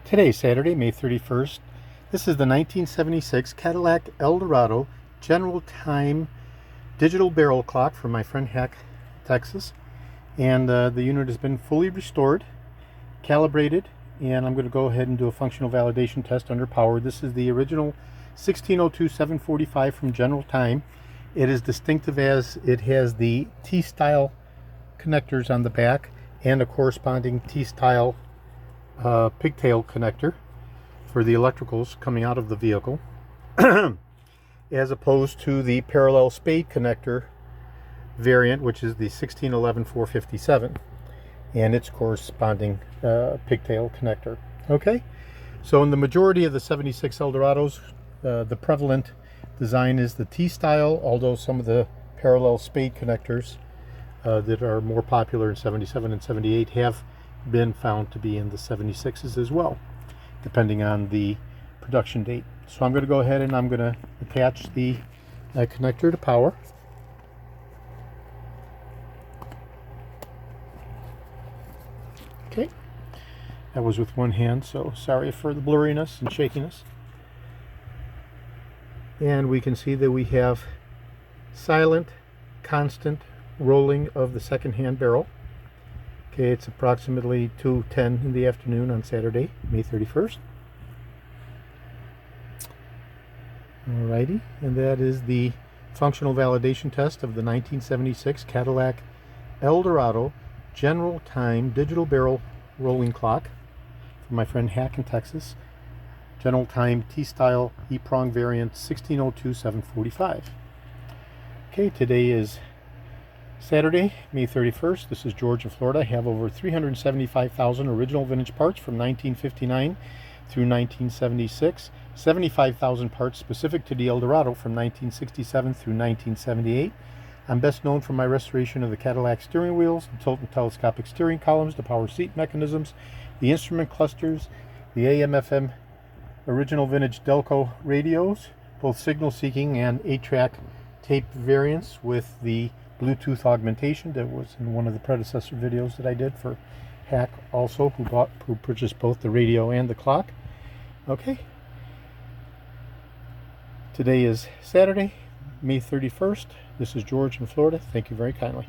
Today, Saturday, May 31st. This is the 1976 Cadillac Eldorado General Time digital barrel clock from my friend Hack, Texas. And the unit has been fully restored, calibrated, and I'm going to go ahead and do a functional validation test under power. This is the original 1602-745 from General Time. It is distinctive as it has the T-style connectors on the back and a corresponding T-style pigtail connector for the electricals coming out of the vehicle as opposed to the parallel spade connector variant, which is the 1611-457 and its corresponding pigtail connector. Okay, so in the majority of the 76 Eldorados, the prevalent design is the T-style, although some of the parallel spade connectors that are more popular in 77 and 78 have been found to be in the 76s as well, depending on the production date. So I'm going to go ahead and I'm going to attach the connector to power. Okay, that was with one hand, so sorry for the blurriness and shakiness. And we can see that we have silent, constant rolling of the second hand barrel. Okay, it's approximately 2:10 in the afternoon on Saturday, May 31st. Alrighty, and that is the functional validation test of the 1976 Cadillac Eldorado General Time digital barrel rolling clock from my friend Hack in Texas. General Time T-style E-prong variant 1602-745. Okay, today is Saturday, May 31st. This is George in Florida. I have over 375,000 original vintage parts from 1959 through 1976. 75,000 parts specific to the Eldorado from 1967 through 1978. I'm best known for my restoration of the Cadillac steering wheels, the tilt and telescopic steering columns, the power seat mechanisms, the instrument clusters, the AM/FM original vintage Delco radios, both signal seeking and 8-track tape variants with the Bluetooth augmentation that was in one of the predecessor videos that I did for Hack also, who purchased both the radio and the clock. Okay. Today is Saturday, May 31st. This is George in Florida. Thank you very kindly.